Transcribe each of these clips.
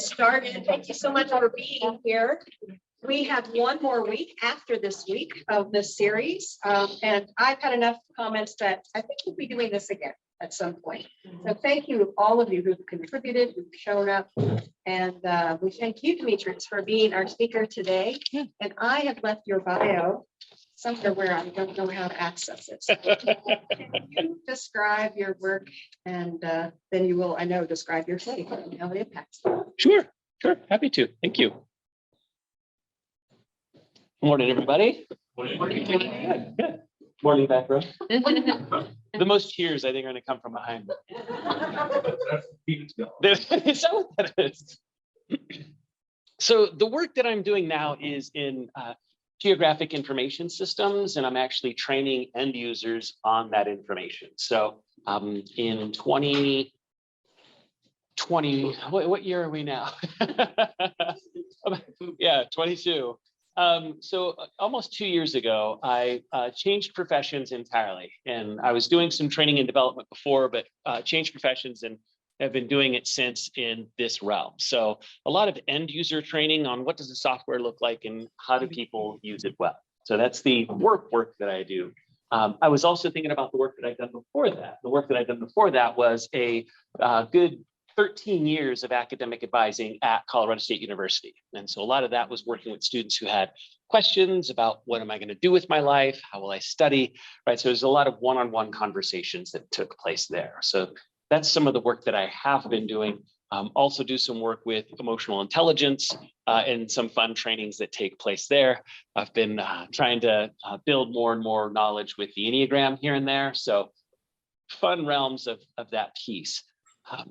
started. Thank you so much for being here. We have one more week after this week of this series, and I've had enough comments that I think we'll be doing this again at some point. So thank you, all of you who've contributed, who've shown up, and we thank you, Demetrios, for being our speaker today. And I have left your bio somewhere where I don't know how to access it. So can you describe your work, and then you will, I know, describe your faith and how it impacts you. Sure, happy to. Thank you. Morning, everybody. Morning. Good. Morning, back row. The most cheers, I think, are going to come from behind me. Is that what that is? So the work that I'm doing now is in geographic information systems, and I'm actually training end users on that information. So in 2020, what year are we now? Yeah, 22. So almost 2 years ago, I changed professions entirely, and I was doing some training and development before, but changed professions and have been doing it since in this realm. So a lot of end user training on what does the software look like and how do people use it well. So that's the work that I do. I was also thinking about the work that I've done before that. The work that I've done before that was a good 13 years of academic advising at Colorado State University. And so a lot of that was working with students who had questions about what am I going to do with my life? How will I study? Right. So there's a lot of one-on-one conversations that took place there. So that's some of the work that I have been doing. Also do some work with emotional intelligence and some fun trainings that take place there. I've been trying to build more and more knowledge with the Enneagram here and there. So fun realms of that piece.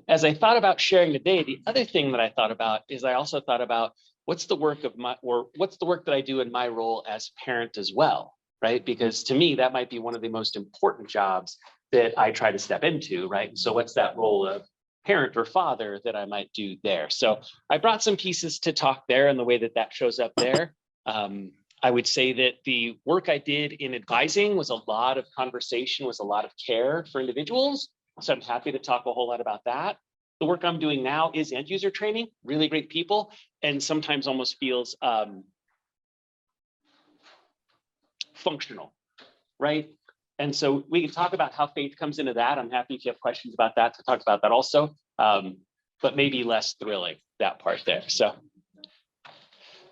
As I thought about sharing today, the other thing that I thought about is I also thought about what's the work that I do in my role as parent as well, right? Because to me, that might be one of the most important jobs that I try to step into, right? So what's that role of parent or father that I might do there? So I brought some pieces to talk there and the way that that shows up there. I would say that the work I did in advising was a lot of conversation, was a lot of care for individuals. So I'm happy to talk a whole lot about that. The work I'm doing now is end user training, really great people, and sometimes almost feels functional, right? And so we can talk about how faith comes into that. I'm happy if you have questions about that to talk about that also, but maybe less thrilling, that part there. So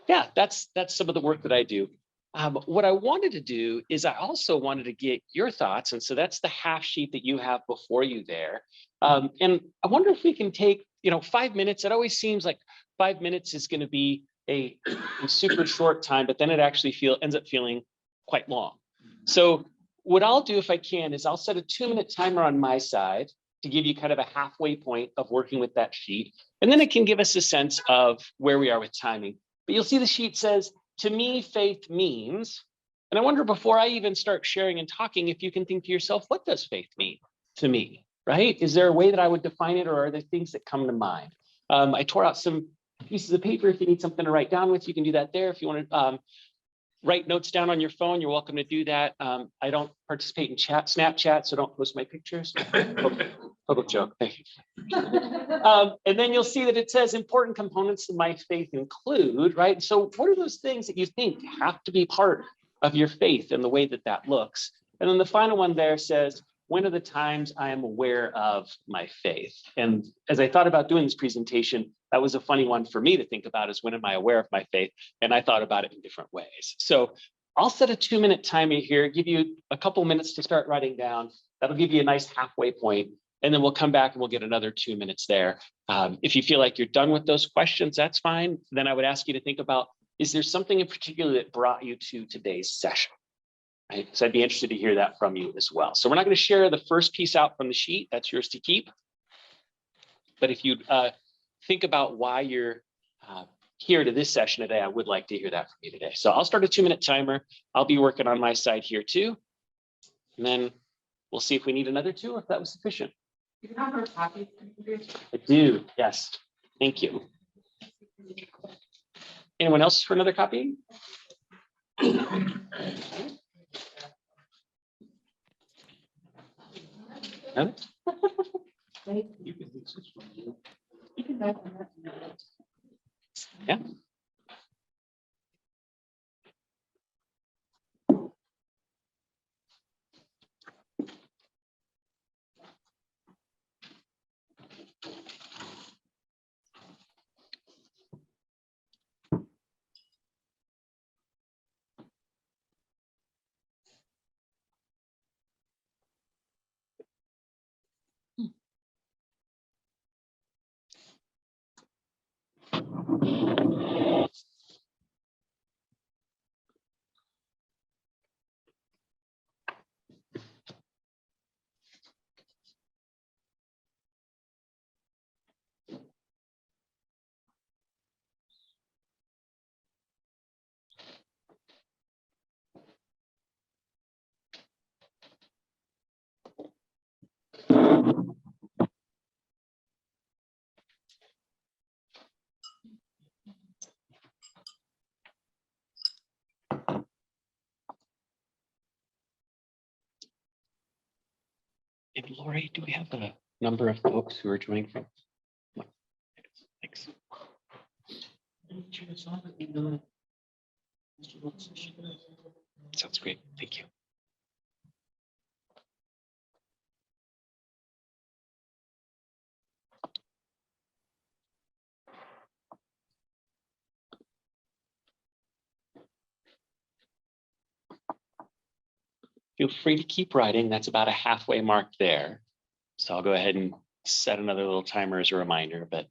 yeah, that's some of the work that I do. What I wanted to do is I also wanted to get your thoughts. And so that's the half sheet that you have before you there. And I wonder if we can take, 5 minutes. It always seems like 5 minutes is going to be a super short time, but then it actually ends up feeling quite long. So what I'll do if I can is I'll set a 2-minute timer on my side to give you kind of a halfway point of working with that sheet. And then it can give us a sense of where we are with timing. But you'll see the sheet says, to me, faith means, and I wonder before I even start sharing and talking, if you can think to yourself, what does faith mean to me, right? Is there a way that I would define it, or are there things that come to mind? I tore out some pieces of paper. If you need something to write down with, you can do that there. If you want to write notes down on your phone, you're welcome to do that. I don't participate in Snapchat, so don't post my pictures. Public joke, thank you. And then you'll see that it says important components of my faith include, right? So what are those things that you think have to be part of your faith and the way that that looks? And then the final one there says, when are the times I am aware of my faith? And as I thought about doing this presentation, that was a funny one for me to think about, is when am I aware of my faith? And I thought about it in different ways. So I'll set a 2-minute timer here, give you a couple minutes to start writing down. That'll give you a nice halfway point. And then we'll come back and we'll get another 2 minutes there. If you feel like you're done with those questions, that's fine. Then I would ask you to think about, is there something in particular that brought you to today's session? Right? So I'd be interested to hear that from you as well. So we're not going to share the first piece out from the sheet. That's yours to keep. But if you think about why you're here to this session today, I would like to hear that from you today. So I'll start a 2-minute timer. I'll be working on my side here too. And then we'll see if we need another 2 or if that was sufficient. You have our copies. I do, yes. Thank you. Anyone else for another copy? No? You can use this one. You can back on that. Yeah. And Lori, do we have a number of folks who are joining from? Thanks. Sounds great. Thank you. Feel free to keep writing. That's about a halfway mark there. So I'll go ahead and set another little timer as a reminder, but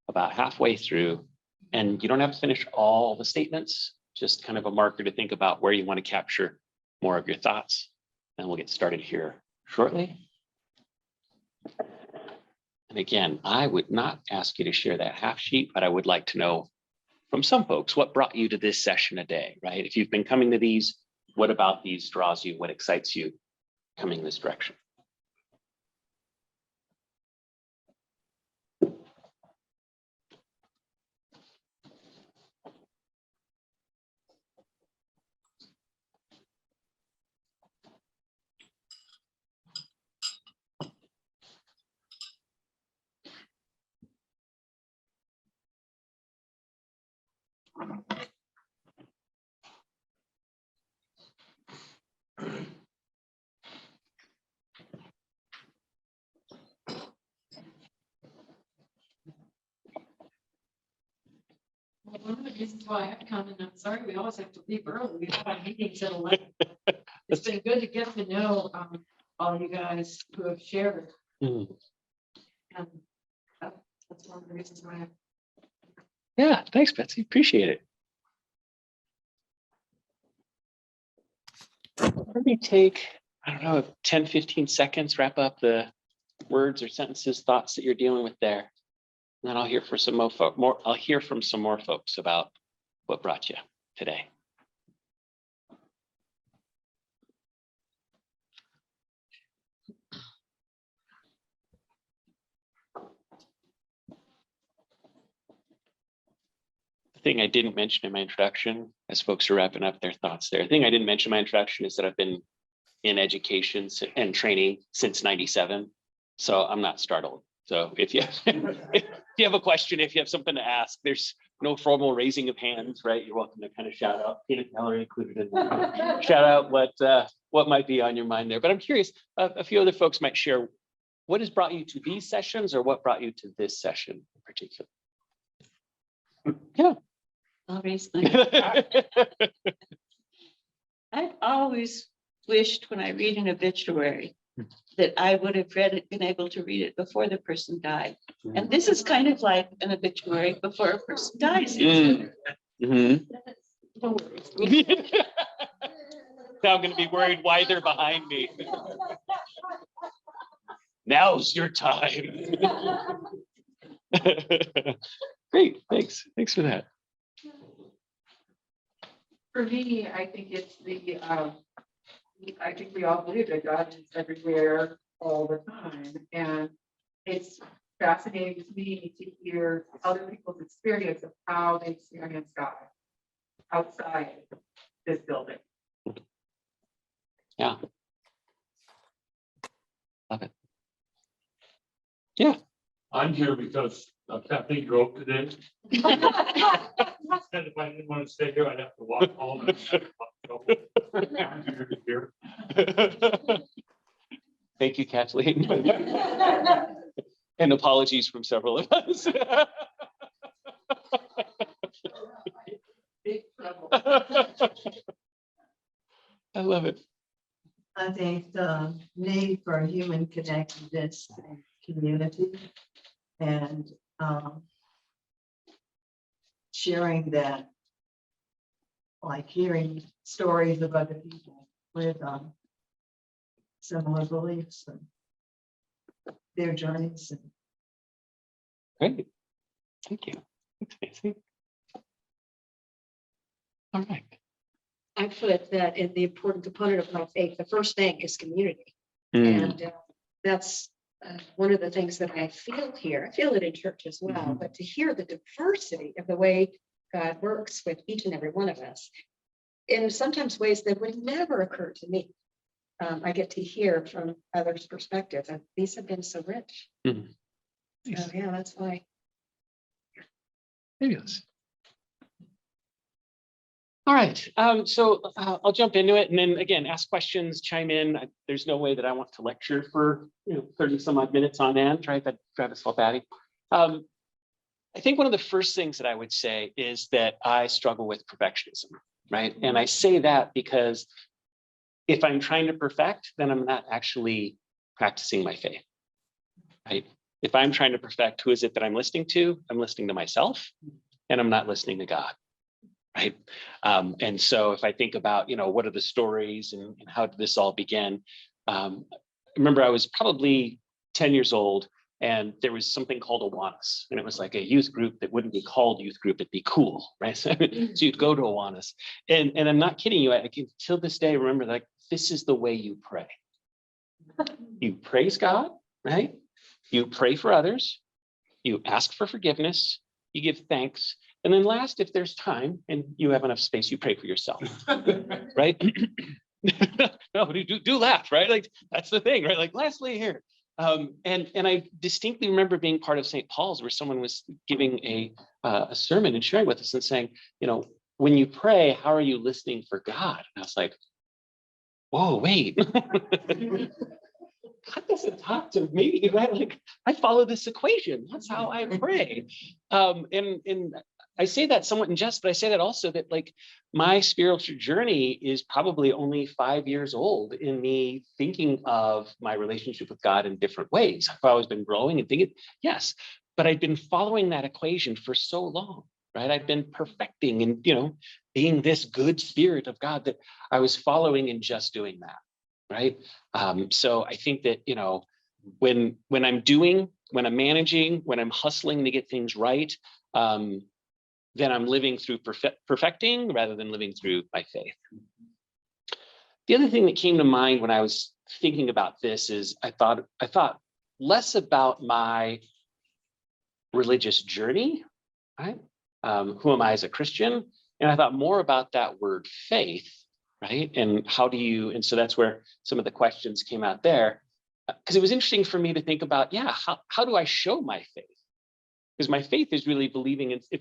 about halfway through. And you don't have to finish all the statements, just kind of a marker to think about where you want to capture more of your thoughts. And we'll get started here shortly. And again, I would not ask you to share that half sheet, but I would like to know from some folks, what brought you to this session a day, right? If you've been coming to these, what about these draws you? What excites you coming this direction? One of the reasons why I have to come, and I'm sorry, we always have to leave early. We have our meetings at 11. It's been good to get to know all you guys who have shared. Mhm. And that's one of the reasons why. Yeah, thanks, Betsy. Appreciate it. Let me take, I don't know, 10, 15 seconds, wrap up the words or sentences, thoughts that you're dealing with there. And then I'll hear from some more I'll hear from some more folks about what brought you today. The thing I didn't mention in my introduction, as folks are wrapping up their thoughts there, the thing I didn't mention in my introduction is that I've been in education and training since '97. So I'm not startled. So if you if you have a question, if you have something to ask, there's no formal raising of hands, right? You're welcome to kind of shout out, peanut gallery included in that. Shout out what might be on your mind there. But I'm curious, a few other folks might share what has brought you to these sessions or what brought you to this session in particular. Yeah. I'll raise my hand. I've always wished when I read an obituary that I would have read it, been able to read it before the person died. And this is kind of like an obituary before a person dies. Mhm. Now I'm going to be worried why they're behind me. Now's your time. Great, thanks. Thanks for that. For me, I think it's I think we all believe that God is everywhere all the time. And it's fascinating to me to hear other people's experience of how they experience God outside this building. Yeah. Love it. Yeah. I'm here because Kathleen drove today And if I didn't want to stay here, I'd have to walk home. Here. Thank you, Kathleen. And apologies from several of us. Big trouble. I love it. I think the need for human connectedness and community and sharing that, like hearing stories of other people with similar beliefs and their journeys. And Great. Thank you. Thanks, Nancy. All right. I put that in the important component of my faith. The first thing is community. Mm, And that's one of the things that I feel here. I feel it in church as well, Mhm. but to hear the diversity of the way God works with each and every one of us in sometimes ways that would never occur to me. I get to hear from others' perspectives, and these have been so rich. Mhm. So Nice. yeah, that's why. Fabulous. All right, so I'll jump into it and then again, ask questions, chime in. There's no way that I want to lecture for 30 some odd minutes on end, right? That drive us all batty. I think one of the first things that I would say is that I struggle with perfectionism, right? And I say that because if I'm trying to perfect, then I'm not actually practicing my faith, right? If I'm trying to perfect, who is it that I'm listening to? I'm listening to myself and I'm not listening to God. Right. And so if I think about, what are the stories and how did this all begin? I remember I was probably 10 years old and there was something called Awanas. And it was like a youth group that wouldn't be called youth group, it'd be cool, right? So you'd go to Awanas. And I'm not kidding you, I can till this day remember like, this is the way you pray. You praise God, right? You pray for others, you ask for forgiveness, you give thanks. And then last, if there's time and you have enough space, you pray for yourself, right? No, do laugh, right? Like that's the thing, right? Like lastly here. And I distinctly remember being part of St. Paul's where someone was giving a sermon and sharing with us and saying, when you pray, how are you listening for God? And I was like, whoa, wait. God doesn't talk to me, right? Like I follow this equation. That's how I pray. And I say that somewhat in jest, but I say that also that like my spiritual journey is probably only 5 years old in me thinking of my relationship with God in different ways. I've always been growing and thinking, yes, but I've been following that equation for so long, right? I've been perfecting and, being this good spirit of God that I was following and just doing that. Right. So I think that, when I'm managing, when I'm hustling to get things right, then I'm living through perfecting rather than living through my faith. The other thing that came to mind when I was thinking about this is I thought less about my religious journey, right? Who am I as a Christian? And I thought more about that word faith. Right. And and so that's where some of the questions came out there, because it was interesting for me to think about, how do I show my faith? Because my faith is really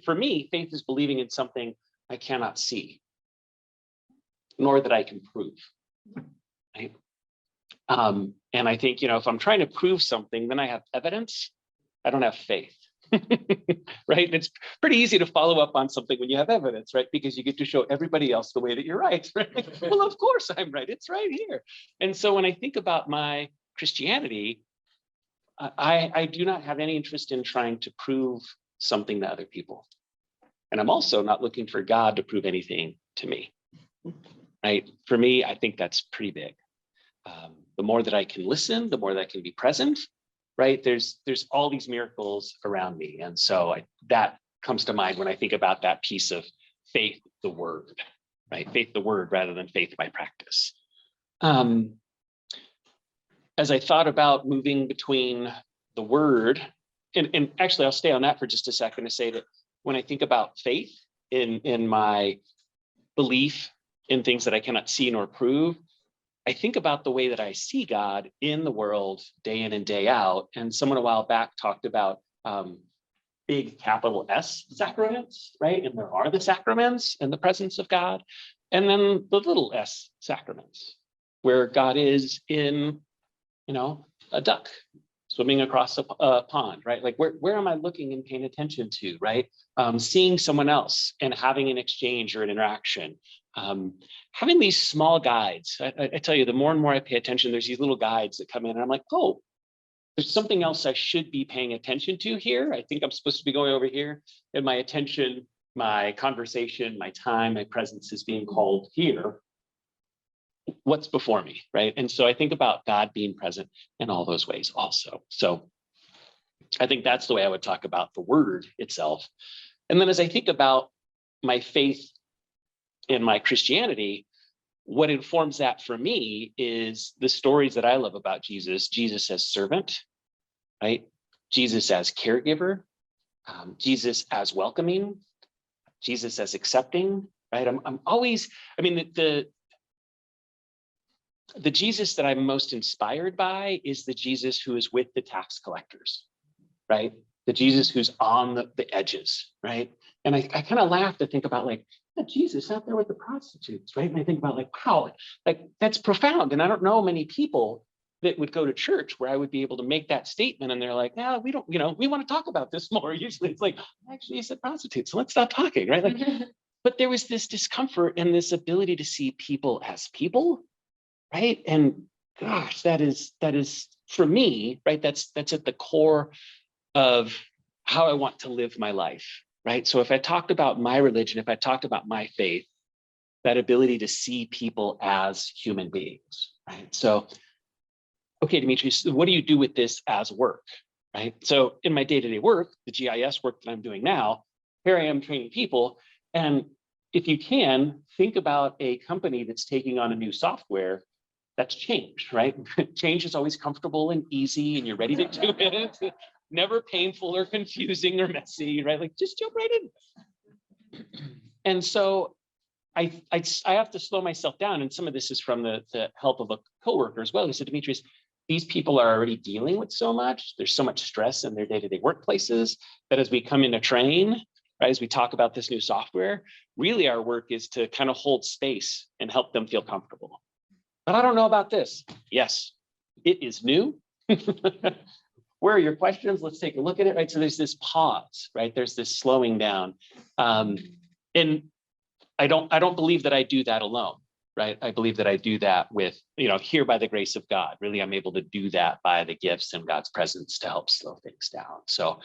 for me, faith is believing in something I cannot see, nor that I can prove. Right. And I think, if I'm trying to prove something, then I have evidence. I don't have faith. Right. It's pretty easy to follow up on something when you have evidence, right? Because you get to show everybody else the way that you're right. Right? Well, of course I'm right. It's right here. And so when I think about my Christianity, I do not have any interest in trying to prove something to other people. And I'm also not looking for God to prove anything to me. Right. For me, I think that's pretty big. The more that I can listen, the more that I can be present. Right. There's all these miracles around me. And so that comes to mind when I think about that piece of faith, the word, right? Faith, the word, rather than faith by practice. As I thought about moving between the word, and actually I'll stay on that for just a second to say that when I think about faith in my belief in things that I cannot see nor prove, I think about the way that I see God in the world day in and day out. And someone a while back talked about big capital S sacraments, right? And there are the sacraments in the presence of God. And then the little s sacraments, where God is in, a duck swimming across a pond, right? Like where am I looking and paying attention to, right? Seeing someone else and having an exchange or an interaction. Having these small guides. I tell you, the more and more I pay attention, there's these little guides that come in and I'm like, oh, there's something else I should be paying attention to here. I think I'm supposed to be going over here, and my attention, my conversation, my time, my presence is being called here. What's before me, right? And so I think about God being present in all those ways also. So I think that's the way I would talk about the word itself. And then as I think about my faith in my Christianity, what informs that for me is the stories that I love about Jesus. Jesus as servant, right? Jesus as caregiver, Jesus as welcoming, Jesus as accepting, right? I'm always, I mean, the Jesus that I'm most inspired by is the Jesus who is with the tax collectors, right? The Jesus who's on the edges, right? And I kind of laugh to think about like, Jesus out there with the prostitutes, right? And I think about like, wow, like that's profound. And I don't know many people that would go to church where I would be able to make that statement. And they're like, no, we don't, we want to talk about this more. Usually it's like, actually, you said prostitutes, so let's stop talking, right? Like, but there was this discomfort and this ability to see people as people, right? And gosh, that is for me, right? That's at the core of how I want to live my life, right? So if I talked about my religion, if I talked about my faith, that ability to see people as human beings, right? So, okay, Demetrios, what do you do with this as work, right? So in my day-to-day work, the GIS work that I'm doing now, here I am training people. And if you can, think about a company that's taking on a new software. That's change, right? Change is always comfortable and easy and you're ready to do it. Never painful or confusing or messy, right? Like just jump right in. And so I have to slow myself down. And some of this is from the help of a coworker as well. He said, Demetrios, these people are already dealing with so much. There's so much stress in their day-to-day workplaces that as we come in to train, right, as we talk about this new software, really our work is to kind of hold space and help them feel comfortable. But I don't know about this. Yes, it is new. Where are your questions? Let's take a look at it, right? So there's this pause, right? There's this slowing down. And I don't believe that I do that alone, right? I believe that I do that with, here by the grace of God. Really, I'm able to do that by the gifts and God's presence to help slow things down. So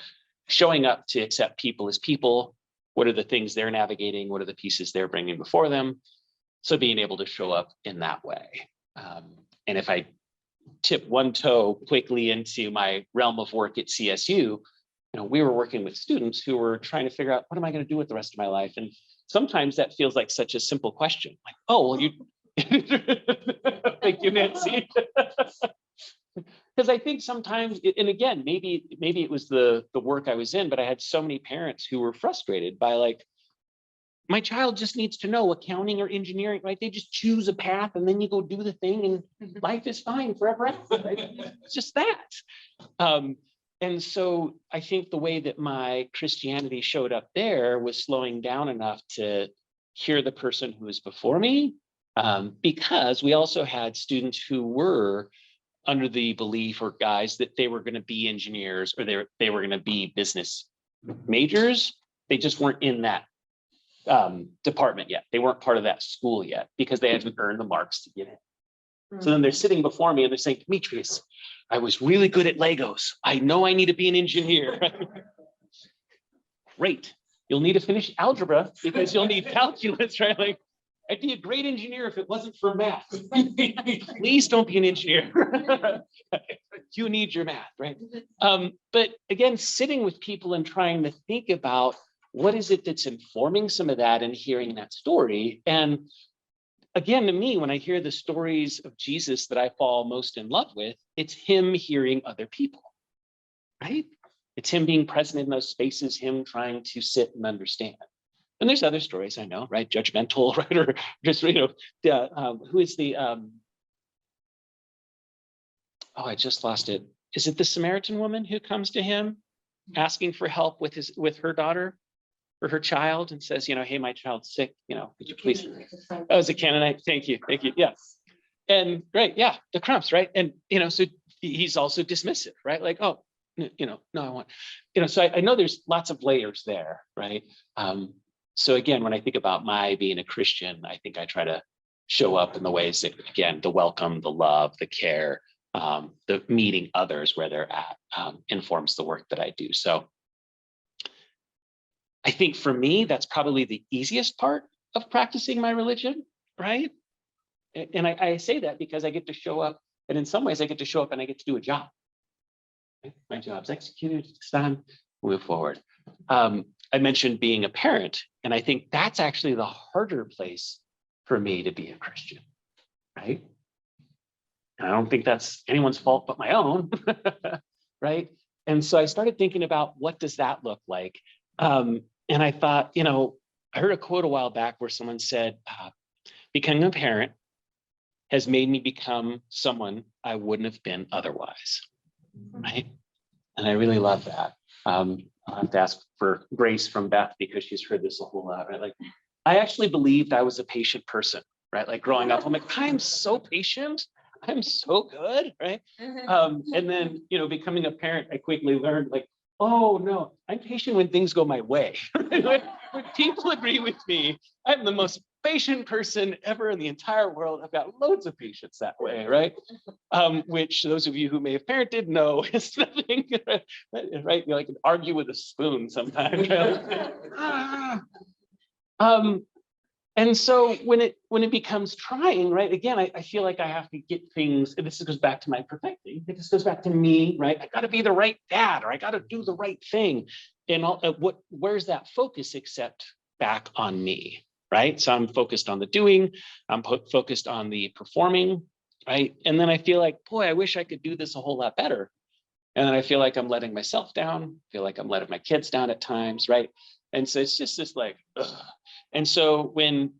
showing up to accept people as people, what are the things they're navigating? What are the pieces they're bringing before them? So being able to show up in that way. And if I tip one toe quickly into my realm of work at CSU, we were working with students who were trying to figure out, what am I going to do with the rest of my life? And sometimes that feels like such a simple question. Like, oh, well, you, thank you, Nancy. Because I think sometimes, and again, maybe it was the work I was in, but I had so many parents who were frustrated by like, my child just needs to know accounting or engineering, right? They just choose a path and then you go do the thing and life is fine forever after, right? It's just that. And so I think the way that my Christianity showed up there was slowing down enough to hear the person who was before me, because we also had students who were under the belief or guise that they were going to be engineers or they were going to be business majors. They just weren't in that department yet. They weren't part of that school yet because they hadn't earned the marks to get in. So then they're sitting before me and they're saying, Demetrios, I was really good at Legos. I know I need to be an engineer. Great. You'll need to finish algebra because you'll need calculus, right? Like, I'd be a great engineer if it wasn't for math. Please don't be an engineer. You need your math, right? But again, sitting with people and trying to think about what is it that's informing some of that and hearing that story. And again, to me, when I hear the stories of Jesus that I fall most in love with, it's him hearing other people, right? It's him being present in those spaces, him trying to sit and understand. And there's other stories I know, right? Judgmental, right? Or just, who is the, I just lost it. Is it the Samaritan woman who comes to him? asking for help with her daughter or her child and says, hey, my child's sick, could you please? Oh, it's a Canaanite. Thank you. Yes. And right. Yeah. The crumbs. Right. And, so he's also dismissive, right? Like, oh, no, I want, so I know there's lots of layers there. Right. So again, when I think about my being a Christian, I think I try to show up in the ways that, again, the welcome, the love, the care, the meeting others where they're at informs the work that I do. So I think for me, that's probably the easiest part of practicing my religion, right? And I say that because I get to show up, and in some ways I get to show up and I get to do a job. Right? My job's executed, it's done, move forward. I mentioned being a parent, and I think that's actually the harder place for me to be a Christian, right? And I don't think that's anyone's fault but my own, right? And so I started thinking about what does that look like? And I thought, I heard a quote a while back where someone said, becoming a parent has made me become someone I wouldn't have been otherwise, right? And I really love that. I'll have to ask for grace from Beth because she's heard this a whole lot, right? Like, I actually believed I was a patient person, right? Like growing up, I'm like, I'm so patient. I'm so good, right? And then, becoming a parent, I quickly learned like, oh no, I'm patient when things go my way. When people agree with me, I'm the most patient person ever in the entire world. I've got loads of patience that way, right? Which those of you who may have parented know is nothing, right? I can argue with a spoon sometimes. Right? And so when it becomes trying, right? Again, I feel like I have to get things, and this goes back to my perfecting. This goes back to me, right? I got to be the right dad, or I got to do the right thing. And where's that focus except back on me, right? So I'm focused on the doing, I'm focused on the performing, right? And then I feel like, boy, I wish I could do this a whole lot better. And then I feel like I'm letting myself down, feel like I'm letting my kids down at times, right? And so it's just this like, ugh. And so when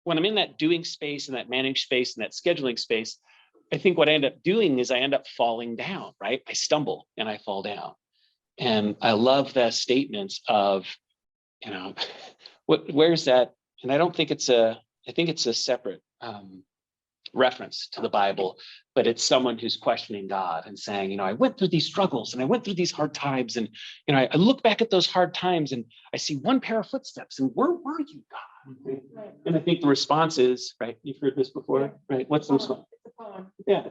I'm in that doing space and that managed space and that scheduling space, I think what I end up doing is I end up falling down, right? I stumble and I fall down. And I love the statements of, where's that? And I think it's a separate reference to the Bible, but it's someone who's questioning God and saying, I went through these struggles and I went through these hard times. And, I look back at those hard times and I see one pair of footsteps and where were you, God? And I think the response is, right, you've heard this before, right? What's the response? Yeah.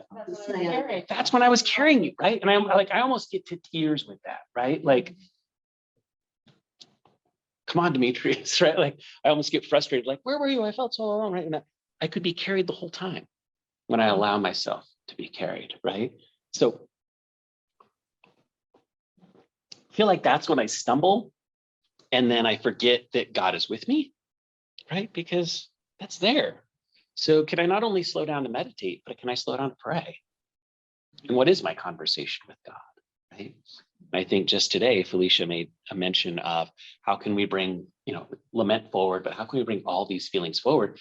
That's when I was carrying you, right? And I almost get to tears with that, right? Like, come on, Demetrios, right? Like, I almost get frustrated, like, where were you? I felt so alone, right? And I could be carried the whole time when I allow myself to be carried, right? So I feel like that's when I stumble and then I forget that God is with me, right? Because that's there. So can I not only slow down to meditate, but can I slow down to pray? And what is my conversation with God, right? And I think just today, Felicia made a mention of how can we bring, lament forward, but how can we bring all these feelings forward?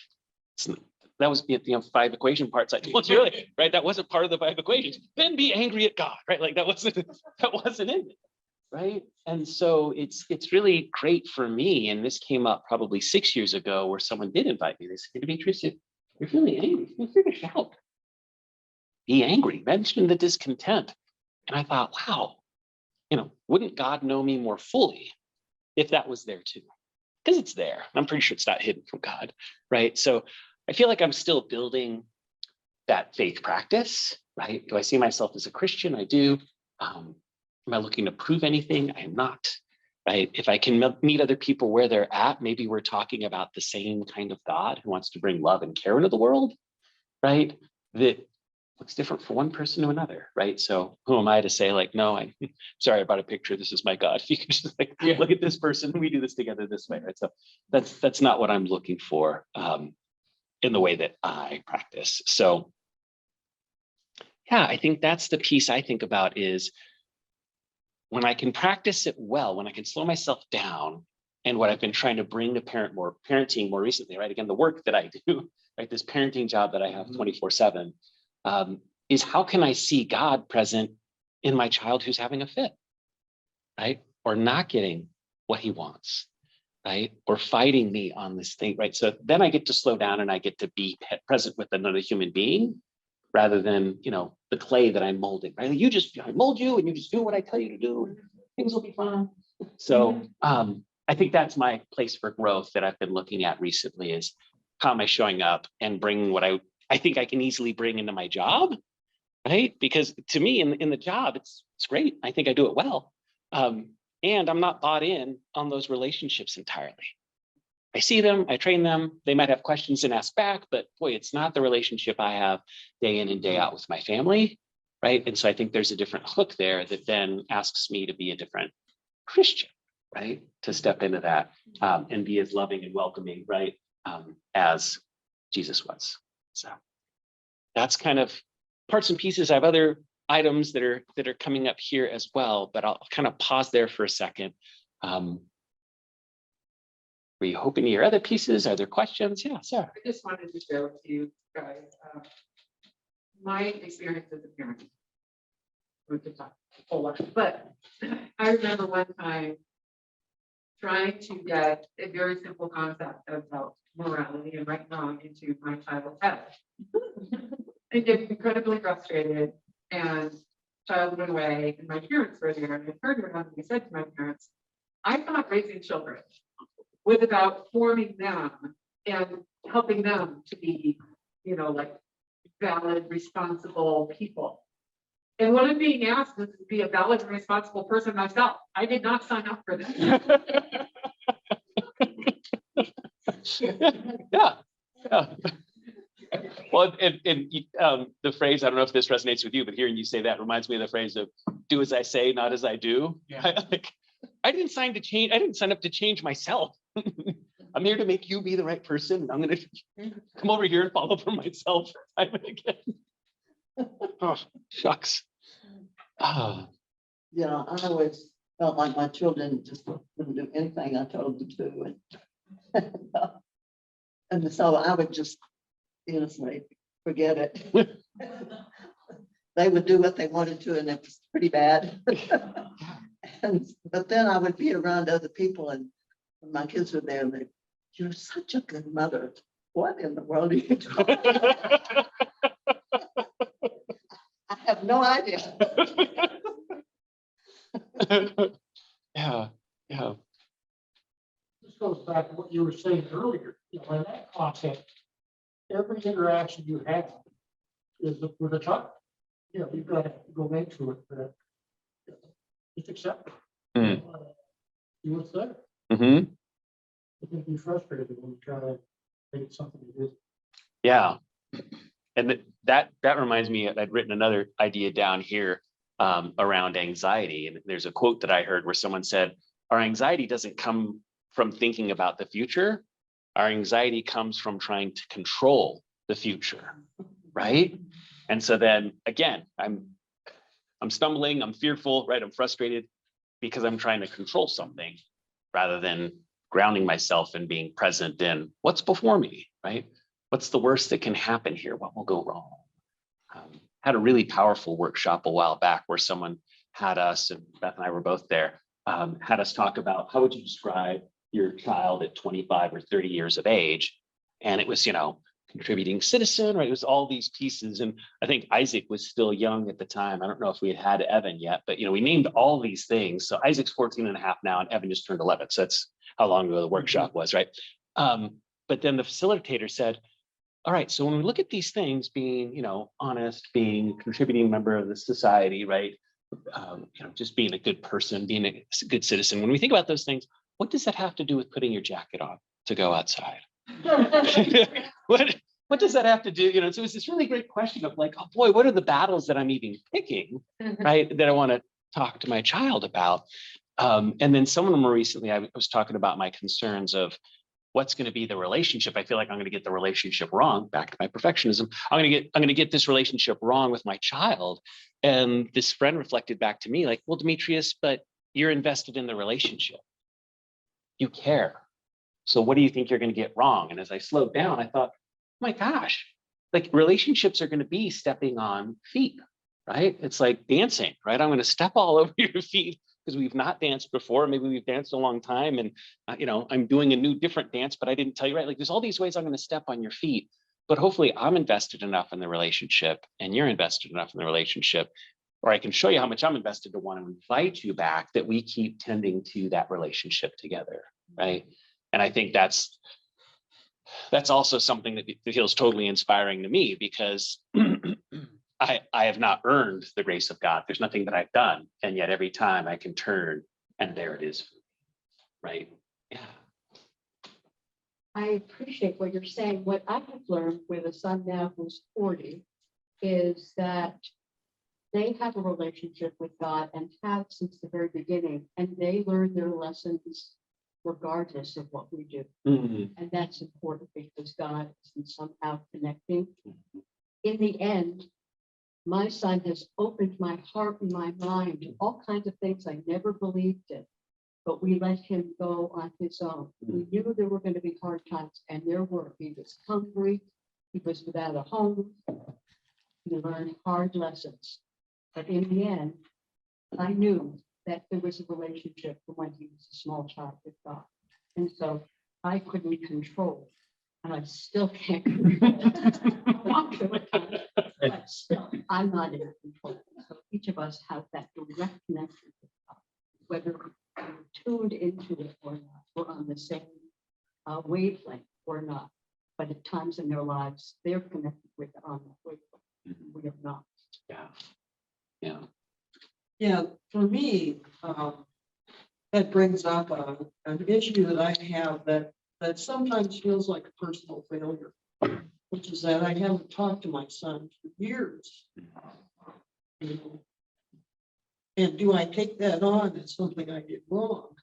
That was the 5 equation parts I told you earlier, right? That wasn't part of the 5 equations. Then be angry at God, right? Like that wasn't in it, right? And so it's really great for me. And this came up probably 6 years ago where someone did invite me. They said, Demetrios, you're feeling angry. Feel free to shout. Be angry. Mention the discontent. And I thought, wow, wouldn't God know me more fully if that was there too? Because it's there. I'm pretty sure it's not hidden from God, right? So I feel like I'm still building that faith practice, right? Do I see myself as a Christian? I do. Am I looking to prove anything? I am not, right? If I can meet other people where they're at, maybe we're talking about the same kind of God who wants to bring love and care into the world, right? That looks different for one person to another, right? So who am I to say like, no, I'm sorry about a picture. This is my God. If you can just look at this person, we do this together this way, right? So that's not what I'm looking for. In the way that I practice. So yeah, I think that's the piece I think about is when I can practice it well, when I can slow myself down, and what I've been trying to bring to parenting more recently, right? Again, the work that I do, right? This parenting job that I have 24/7 is how can I see God present in my child who's having a fit, right? or not getting what he wants, right? Or fighting me on this thing, right? So then I get to slow down and I get to be present with another human being rather than, the clay that I'm molding, right? I mold you and you just do what I tell you to do. Things will be fine. So I think that's my place for growth that I've been looking at recently is how am I showing up and bringing what I think I can easily bring into my job, right? Because to me in the job, it's great. I think I do it well. And I'm not bought in on those relationships entirely. I see them, I train them, they might have questions and ask back, but boy, it's not the relationship I have day in and day out with my family, right? And so I think there's a different hook there that then asks me to be a different Christian, right? To step into that and be as loving and welcoming, right? As Jesus was. So that's kind of parts and pieces. I have other items that are coming up here as well, but I'll kind of pause there for a second. Were you hoping to hear other pieces? Are there questions? Yeah, Sarah. I just wanted to share with you guys, my experience as a parent. We could talk a whole lot, but I remember one time trying to get a very simple concept about morality and right wrong into my child's head. I get incredibly frustrated and child went away and my parents were there and I turned around and I said to my parents, I thought raising children was about forming them and helping them to be, like valid, responsible people. And what I'm being asked is to be a valid and responsible person myself. I did not sign up for this. Yeah. Well, and the phrase, I don't know if this resonates with you, but hearing you say that reminds me of the phrase of do as I say, not as I do. Yeah. I didn't sign up to change myself. I'm here to make you be the right person. I'm going to come over here and follow for myself time and again. Oh, shucks. Oh. Yeah, I always felt like my children just wouldn't do anything I told them to. And so I would just innocently forget it. They would do what they wanted to, and it was pretty bad. But then I would be around other people, and when my kids were there, they, you're such a good mother. What in the world are you doing? I have no idea. Yeah. This goes back to what you were saying earlier, in that concept, every interaction you have is with a child. You've got to go into it, but just accept it. See what's there. Mm-hmm. You can be frustrated when you try to make something that is. Yeah. And that reminds me, I'd written another idea down here around anxiety. And there's a quote that I heard where someone said, our anxiety doesn't come from thinking about the future. Our anxiety comes from trying to control the future, right? And so then again, I'm stumbling, I'm fearful, right? I'm frustrated because I'm trying to control something rather than grounding myself and being present in what's before me, right? What's the worst that can happen here? What will go wrong? Had a really powerful workshop a while back where someone had us, and Beth and I were both there, had us talk about how would you describe your child at 25 or 30 years of age? And it was, contributing citizen, right? It was all these pieces. And I think Isaac was still young at the time. I don't know if we had Evan yet, but, we named all these things. So Isaac's 14 and a half now, and Evan just turned 11. So that's how long ago the workshop was, right? But then the facilitator said, all right, so when we look at these things, being, honest, being a contributing member of the society, right? Just being a good person, being a good citizen. When we think about those things, what does that have to do with putting your jacket on to go outside? What does that have to do? So it's this really great question of like, oh boy, what are the battles that I'm even picking, right? That I want to talk to my child about. And then someone more recently, I was talking about my concerns of what's going to be the relationship. I feel like I'm going to get the relationship wrong. Back to my perfectionism. I'm going to get this relationship wrong with my child. And this friend reflected back to me like, well, Demetrios, but you're invested in the relationship. You care. So what do you think you're going to get wrong? And as I slowed down, I thought, oh my gosh, like relationships are going to be stepping on feet, right? It's like dancing, right? I'm going to step all over your feet because we've not danced before. Maybe we've danced a long time and, I'm doing a new different dance, but I didn't tell you, right? Like there's all these ways I'm going to step on your feet, but hopefully I'm invested enough in the relationship and you're invested enough in the relationship, or I can show you how much I'm invested to want to invite you back, that we keep tending to that relationship together, right? And I think that's also something that feels totally inspiring to me, because I have not earned the grace of God. There's nothing that I've done. And yet every time I can turn and there it is. Right. Yeah. I appreciate what you're saying. What I have learned with a son now who's 40 is that they have a relationship with God and have since the very beginning, and they learn their lessons regardless of what we do. Mhm. And that's important because God is somehow connecting. In the end, my son has opened my heart and my mind to all kinds of things I never believed in, but we let him go on his own. We knew there were going to be hard times, and there were. He was hungry. He was without a home. He learned hard lessons. But in the end, I knew that there was a relationship from when he was a small child with God. And so I couldn't control, and I still can't control. But still, I'm not in control. So each of us have that direct connection with God, whether we're tuned into it or not, we're on the same wavelength or not. But at times in their lives, they're connected with on that wavelength. We are not. Yeah. Yeah. Yeah, for me, that brings up an issue that I have that sometimes feels like a personal failure, which is that I haven't talked to my son for years. You know, and do I take that on as something I did wrong?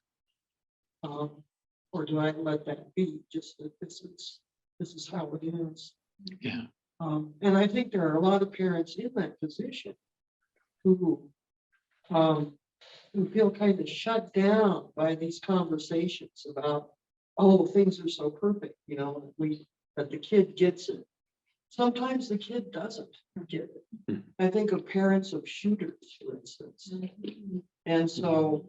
Or do I let that be, just that this is how it is? Yeah. And I think there are a lot of parents in that position who feel kind of shut down by these conversations about, oh, things are so perfect, that the kid gets it. Sometimes the kid doesn't get it. I think of parents of shooters, for instance. And so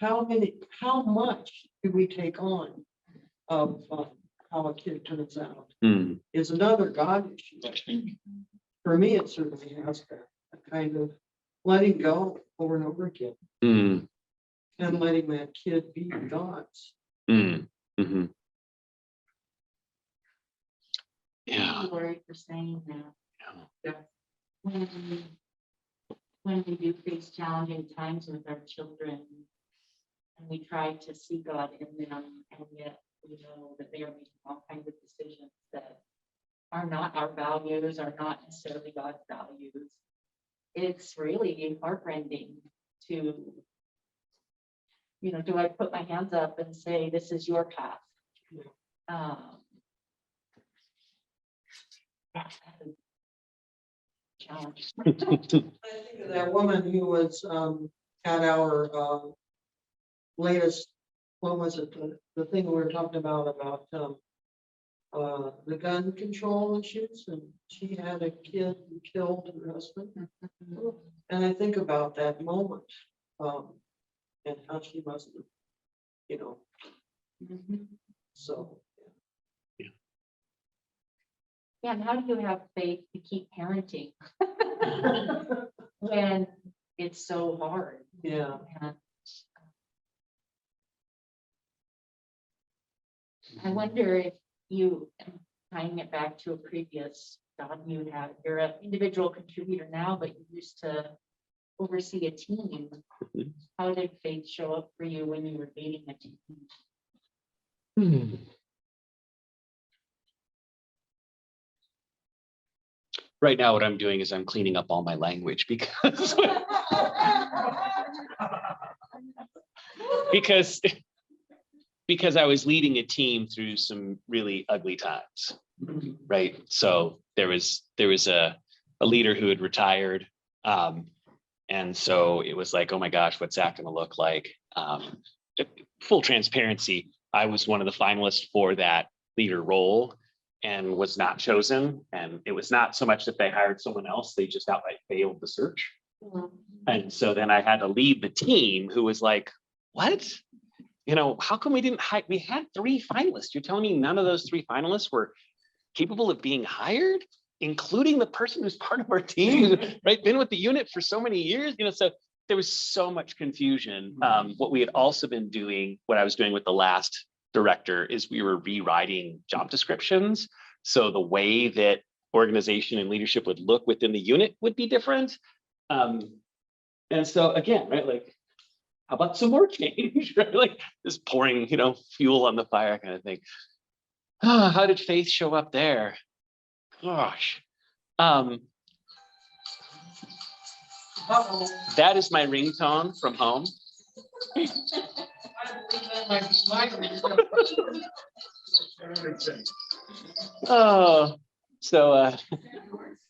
how much do we take on of how a kid turns out is another God issue. For me, it certainly has been a kind of letting go over and over again and letting that kid be God's. Mm-hmm. Yeah. I'm worried for saying that. Yeah. When we do face challenging times with our children, and we try to see God in them, and yet we know that they are making all kinds of decisions that are not our values, are not necessarily God's values. It's really heartrending to, do I put my hands up and say, this is your path? That's a challenge. I think of that woman who was at our latest, what was it, the thing we were talking about the gun control issues, and she had a kid who killed her husband. And I think about that moment and how she must have, so. Yeah, and how do you have faith to keep parenting when it's so hard? Yeah. And I wonder if you, tying it back to a previous job you had, you're an individual contributor now, but you used to oversee a team. How did faith show up for you when you were leading a team? Right now, what I'm doing is I'm cleaning up all my language because because I was leading a team through some really ugly times, right? So there was a leader who had retired, and so it was like, oh my gosh, what's that going to look like? Full transparency, I was one of the finalists for that leader role and was not chosen. And it was not so much that they hired someone else, they just outright failed the search. And so then I had to leave the team who was like, what? You know, how come we didn't hire? We had 3 finalists. You're telling me none of those 3 finalists were capable of being hired, including the person who's part of our team, who's, right? Been with the unit for so many years, you know, so there was so much confusion. What we had also been doing, what I was doing with the last director is we were rewriting job descriptions. So the way that organization and leadership would look within the unit would be different. And so again, right, like, how about some more change, right? Like just pouring, you know, fuel on the fire kind of thing. Oh, how did faith show up there? Gosh. That is my ringtone from home. Oh, so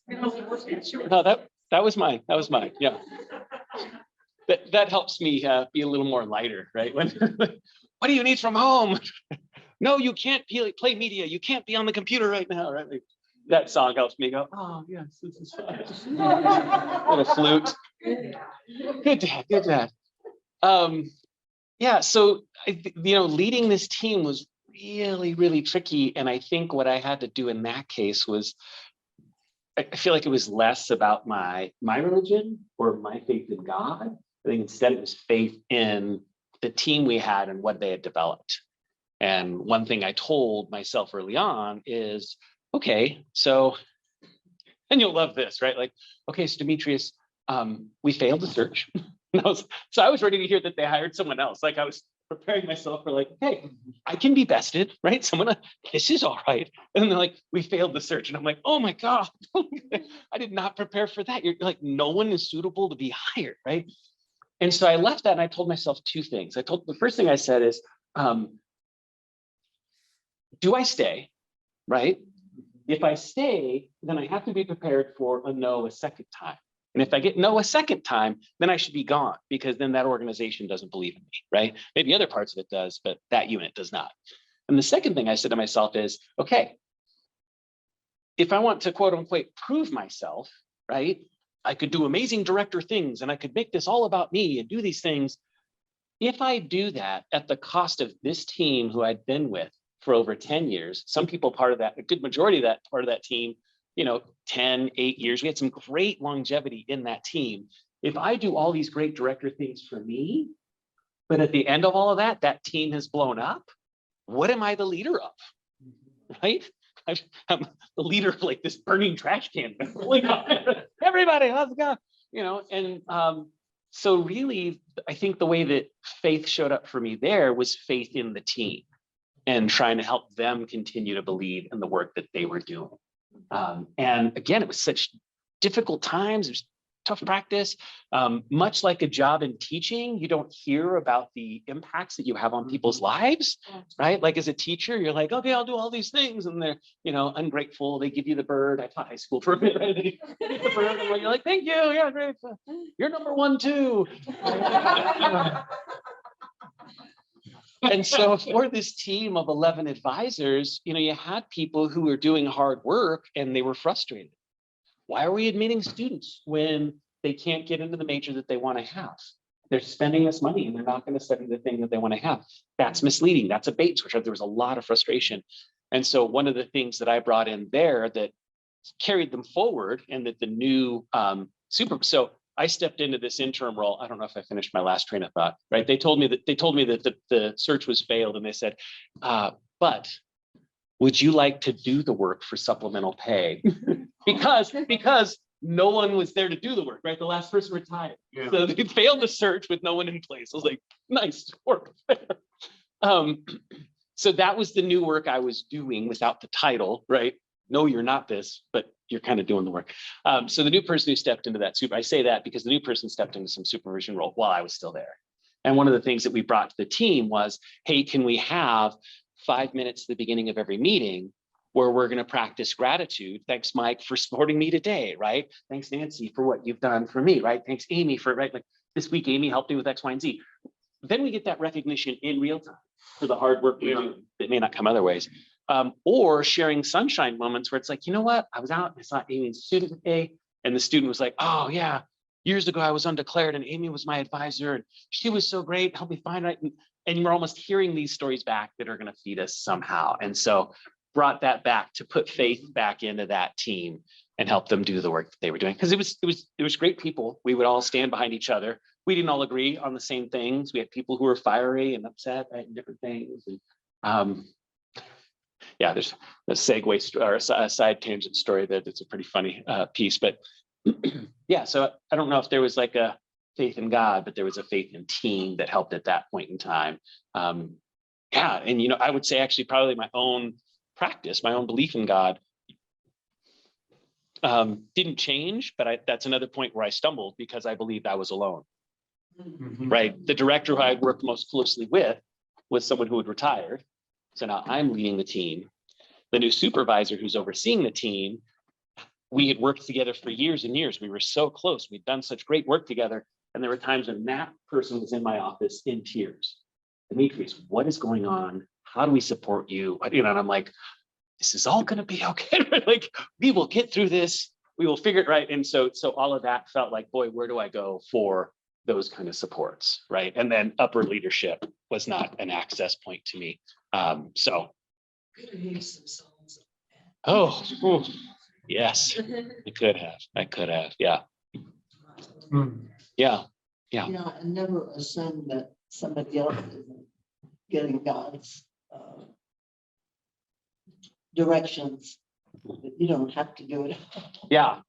no, that was mine. That was mine. Yeah. That helps me be a little more lighter, right? When what do you need from home? No, you can't play media. You can't be on the computer right now, right? Like, that song helps me go, oh yes, this is fine. Little flute. Good dad, good dad. Yeah, so you know, leading this team was really, really tricky. And I think what I had to do in that case was, I feel like it was less about my religion or my faith in God. I think instead it was faith in the team we had and what they had developed. And one thing I told myself early on is, okay, so, and you'll love this, right? Like, okay, so Demetrios, we failed the search. So I was ready to hear that they hired someone else. Like I was preparing myself for like, hey, I can be bested, right? This is all right. And they're like, we failed the search. And I'm like, oh my God, I did not prepare for that. You're like, no one is suitable to be hired, right? And so I left that and I told myself 2 things. The first thing I said is, do I stay, right? If I stay, then I have to be prepared for a no a second time. And if I get no a second time, then I should be gone because then that organization doesn't believe in me, right? Maybe other parts of it does, but that unit does not. And the second thing I said to myself is, okay, if I want to quote unquote prove myself, right? I could do amazing director things and I could make this all about me and do these things. If I do that at the cost of this team who I'd been with for over 10 years, some people part of that, a good majority of that part of that team, you know, 10, 8 years, we had some great longevity in that team. If I do all these great director things for me, but at the end of all of that, that team has blown up, what am I the leader of, right? I'm the leader of like this burning trash can. Everybody, let's go, you know, and so really, I think the way that faith showed up for me there was faith in the team and trying to help them continue to believe in the work that they were doing. And again, it was such difficult times. It was tough practice. Much like a job in teaching, you don't hear about the impacts that you have on people's lives, right? Like as a teacher, you're like, okay, I'll do all these things. And they're, you know, ungrateful. They give you the bird. I taught high school for a bit, right? They give you the bird, and you're like, thank you. Yeah, great. You're number 1 too. And so for this team of 11 advisors, you know, you had people who were doing hard work and they were frustrated. Why are we admitting students when they can't get into the major that they want to have? They're spending this money and they're not going to study the thing that they want to have. That's misleading. That's a bait switch. There was a lot of frustration. And so one of the things that I brought in there that carried them forward and that the new so I stepped into this interim role. I don't know if I finished my last train of thought, right? They told me that the search was failed and they said, but would you like to do the work for supplemental pay? because no one was there to do the work, right? The last person retired. Yeah. So they failed the search with no one in place. I was like, nice work there. So that was the new work I was doing without the title, right? No, you're not this, but you're kind of doing the work. So the new person who stepped into that I say that because the new person stepped into some supervision role while I was still there. And one of the things that we brought to the team was, hey, can we have 5 minutes at the beginning of every meeting where we're going to practice gratitude? Thanks, Mike, for supporting me today, right? Thanks, Nancy, for what you've done for me, right? Thanks, Amy, for, right? Like this week, Amy helped me with X, Y, and Z. Then we get that recognition in real time for the hard work we do that may not come other ways. Or sharing sunshine moments where it's like, you know what? I was out and I saw Amy's student today, and the student was like, oh yeah, years ago I was undeclared and Amy was my advisor and she was so great, helped me find it. And you're almost hearing these stories back that are going to feed us somehow. And so brought that back to put faith back into that team and help them do the work that they were doing. Because it was great people. We would all stand behind each other. We didn't all agree on the same things. We had people who were fiery and upset, right, and different things. And yeah, there's a segue or a side tangent story that it's a pretty funny piece. But yeah, so I don't know if there was like a faith in God, but there was a faith in team that helped at that point in time. Yeah, and you know, I would say actually probably my own practice, my own belief in God didn't change, but that's another point where I stumbled because I believed I was alone. Right, the director who I worked most closely with was someone who had retired. So now I'm leading the team. The new supervisor who's overseeing the team, we had worked together for years and years. We were so close. We'd done such great work together. And there were times when that person was in my office in tears. Demetrios, what is going on? How do we support you? You know, and I'm like, this is all going to be okay. Like, we will get through this. We will figure it right. And so all of that felt like, boy, where do I go for those kind of supports, right? And then upper leadership was not an access point to me. Oh, yes, I could have, yeah. Yeah. Yeah, and never assume that somebody else isn't getting God's directions. You don't have to do it. Yeah.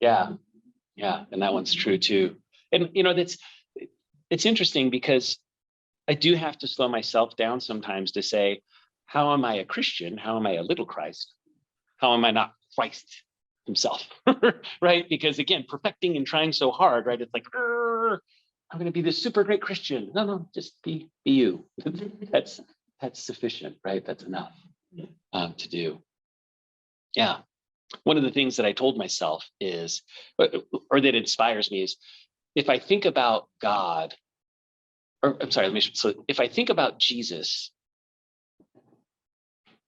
And that one's true too. And you know, it's interesting because I do have to slow myself down sometimes to say, how am I a Christian? How am I a little Christ? How am I not Christ himself? Right? Because again, perfecting and trying so hard, right? It's like, I'm going to be this super great Christian. No, just be you. That's sufficient, right? That's enough to do. Yeah. One of the things that I told myself is, or that inspires me is, if I think about God, or I'm sorry, so if I think about Jesus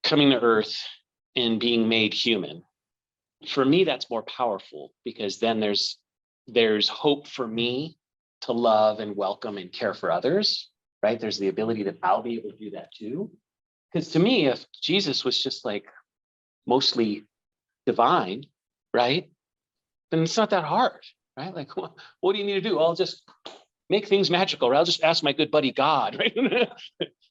coming to earth and being made human, for me, that's more powerful because then there's hope for me to love and welcome and care for others, right? There's the ability that I'll be able to do that too. Because to me, if Jesus was just like mostly divine, right, then it's not that hard, right? Like, what do you need to do? I'll just make things magical, or I'll just ask my good buddy God, right?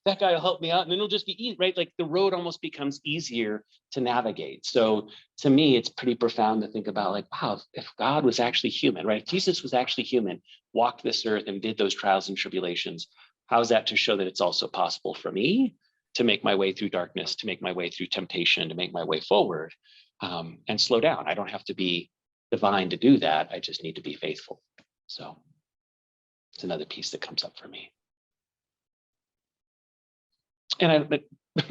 That guy will help me out and then it'll just be easy, right? Like the road almost becomes easier to navigate. So to me, it's pretty profound to think about like, wow, if God was actually human, right? If Jesus was actually human, walked this earth and did those trials and tribulations, how is that to show that it's also possible for me to make my way through darkness, to make my way through temptation, to make my way forward and slow down? I don't have to be divine to do that. I just need to be faithful. So it's another piece that comes up for me. And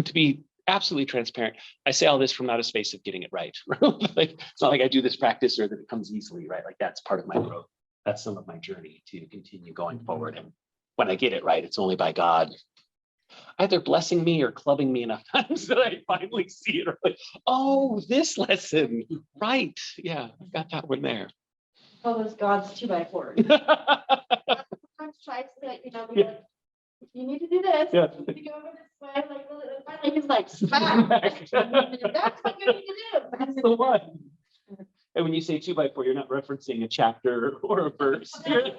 to be absolutely transparent, I say all this from not a space of getting it right. Like, it's not like I do this practice or that it comes easily, right? Like that's part of my growth. That's some of my journey to continue going forward. And when I get it right, it's only by God either blessing me or clubbing me enough times that I finally see it. Or like, oh, this lesson, right? Yeah, I've got that one there. All those God's 2x4. Sometimes tries to, you know, be like, you need to do this. Yeah. You need to go over this way. Like, finally he's like, smack. That's what you need to do. That's the one. And when you say 2x4, you're not referencing a chapter or a verse. A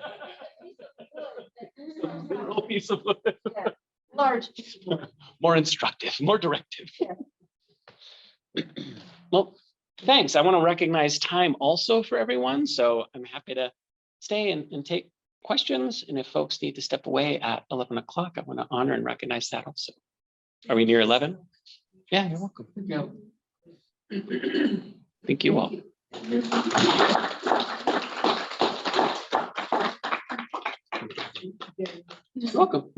literal piece of wood. Yeah. Large. More instructive, more directive. Yeah. Well, thanks. I want to recognize time also for everyone. So I'm happy to stay and take questions. And if folks need to step away at 11 o'clock, I want to honor and recognize that also. Are we near 11? Yeah, you're welcome. Thank you all. You're welcome.